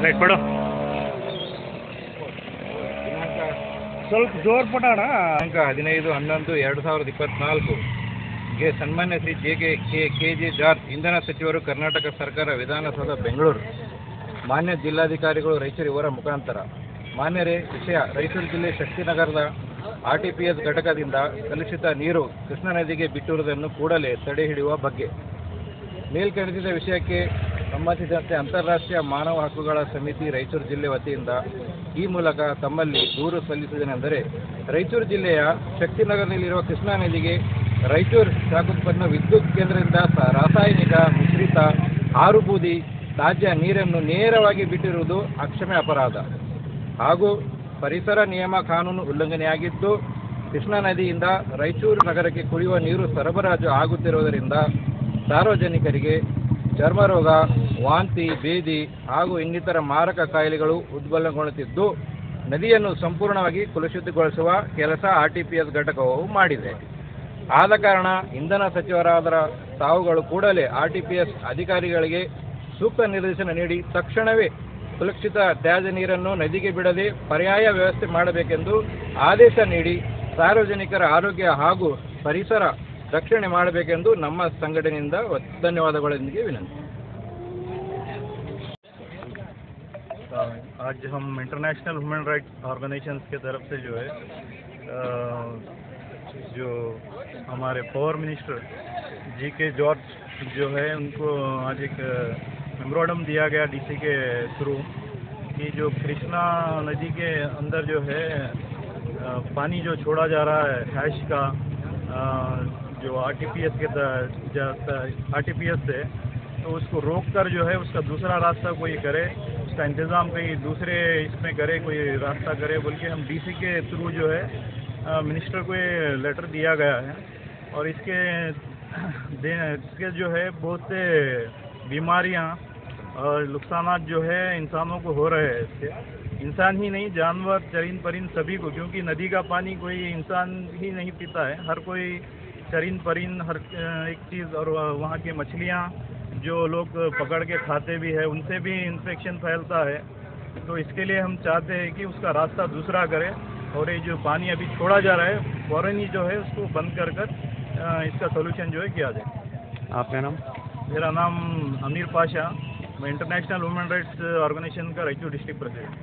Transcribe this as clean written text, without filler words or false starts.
Right ಕೊಡು ಸ್ವಲ್ಪ ಜೋರು ಪಟಾಣ. ದಿನಾಂಕ 15/11/2024 ಗೆ ಸನ್ಮಾನ್ಯ ಶ್ರೀ ಕೆ.ಜೆ. ಜಾರ್ಜ್ ಇಂಧನ ಸಚಿವರು, ಕರ್ನಾಟಕ ಸರ್ಕಾರ, ವಿಧಾನಸೌಧ ಬೆಂಗಳೂರು. ಮಾನ್ಯ ಜಿಲ್ಲಾಧಿಕಾರಿಗಳು, ರಾಯಚೂರು ಇವರ ಮುಖಾಂತರ. ಮಾನ್ಯರೇ, ವಿಷಯ: ರಾಯಚೂರು ಜಿಲ್ಲೆ ಶಕ್ತಿನಗರದ RTPS ಘಟಕದಿಂದ ಕಲುಷಿತ ನೀರು ಕೃಷ್ಣಾ ನದಿಗೆ ಬಿಟ್ಟಿರುವುದನ್ನು ಕೂಡಲೇ ತಡೆ ಹಿಡಿಯುವ ಬಗ್ಗೆ ಮೇಲ್ಕಂಡಿದ್ದ ವಿಷಯಕ್ಕೆ ಸಂಬಂಧಿಸಿದಂತೆ ಅಂತಾರಾಷ್ಟ್ರೀಯ ಮಾನವ ಹಕ್ಕುಗಳ ಸಮಿತಿ ರಾಯಚೂರು ಜಿಲ್ಲೆ ವತಿಯಿಂದ ಈ ಮೂಲಕ ತಮ್ಮಲ್ಲಿ ದೂರು ಸಲ್ಲಿಸುವುದೇನೆಂದರೆ, ರಾಯಚೂರು ಜಿಲ್ಲೆಯ ಶಕ್ತಿನಗರದಲ್ಲಿರುವ ಕೃಷ್ಣಾ ನದಿಗೆ ರಾಯಚೂರು ಶಾಖೋತ್ಪನ್ನ ವಿದ್ಯುತ್ ಕೇಂದ್ರದಿಂದ ರಾಸಾಯನಿಕ ಮಿಶ್ರಿತ ಆರುಬೂದಿ ತ್ಯಾಜ್ಯ ನೀರನ್ನು ನೇರವಾಗಿ ಬಿಟ್ಟಿರುವುದು ಅಕ್ಷಮ್ಯ ಅಪರಾಧ ಹಾಗೂ ಪರಿಸರ ನಿಯಮ ಕಾನೂನು ಉಲ್ಲಂಘನೆಯಾಗಿದ್ದು, ಕೃಷ್ಣಾ ನದಿಯಿಂದ ರಾಯಚೂರು ನಗರಕ್ಕೆ ಕುಡಿಯುವ ನೀರು ಸರಬರಾಜು ಆಗುತ್ತಿರುವುದರಿಂದ ಸಾರ್ವಜನಿಕರಿಗೆ ಚರ್ಮರೋಗ, ವಾಂತಿ, ಭೇದಿ ಹಾಗೂ ಇನ್ನಿತರ ಮಾರಕ ಕಾಯಿಲೆಗಳು ಉದ್ಭವಗೊಳ್ಳುತ್ತಿದ್ದು, ನದಿಯನ್ನು ಸಂಪೂರ್ಣವಾಗಿ ಕಲುಷಿತಗೊಳಿಸುವ ಕೆಲಸ RTPS ಘಟಕವು ಮಾಡಿದೆ. ಆದ ಕಾರಣ ಇಂಧನ ಸಚಿವರಾದ ತಾವುಗಳು ಕೂಡಲೇ RTPS ಅಧಿಕಾರಿಗಳಿಗೆ ಸೂಕ್ತ ನಿರ್ದೇಶನ ನೀಡಿ ತಕ್ಷಣವೇ ಕಲುಷಿತ ತ್ಯಾಜ್ಯ ನೀರನ್ನು ನದಿಗೆ ಬಿಡದೆ ಪರ್ಯಾಯ ವ್ಯವಸ್ಥೆ ಮಾಡಬೇಕೆಂದು ಆದೇಶ ನೀಡಿ ಸಾರ್ವಜನಿಕರ ಆರೋಗ್ಯ ಹಾಗೂ ಪರಿಸರ ರಕ್ಷಣೆ ಮಾಡಬೇಕೆಂದು ನಮ್ಮ ಸಂಘಟನೆಯಿಂದ ಧನ್ಯವಾದಗಳೊಂದಿಗೆ ವಿನಂತಿ. आज हम इंटरनेशनल ह्यूमन राइट्स ऑर्गेनाइजेशंस के तरफ से जो हमारे पावर मिनिस्टर K.J. जॉर्ज जो है उनको आज एक मेमोरेंडम दिया गया DC के थ्रू कि जो कृष्णा नदी के अंदर जो है पानी जो छोड़ा जा रहा है हैश का, जो RTPS से, तो उसको रोक कर जो है उसका दूसरा रास्ता कोई करे, उसका इंतज़ाम कहीं दूसरे इसमें करे, कोई रास्ता करे बोल के हम DC के थ्रू जो है मिनिस्टर को ये लेटर दिया गया है। और इसके जो है बहुत से बीमारियां और नुकसानात जो है इंसानों को हो रहे हैं इससे, इंसान ही नहीं जानवर, चरिंद परिंद सभी को, क्योंकि नदी का पानी कोई इंसान ही नहीं पीता है, हर कोई चरिंद परिंद हर एक चीज़, और वहाँ की मछलियाँ जो लोग पकड़ के खाते भी है उनसे भी इन्फेक्शन फैलता है। तो इसके लिए हम चाहते हैं कि उसका रास्ता दूसरा करें और ये जो पानी अभी छोड़ा जा रहा है फ़ौरन ही जो है उसको बंद कर इसका सोल्यूशन जो है किया जाए। आपका नाम? मेरा नाम अमीर पाशा, मैं इंटरनेशनल ह्यूमन राइट्स ऑर्गेनाइजेशन का रायचूर डिस्ट्रिक्ट प्रेसिडेंट।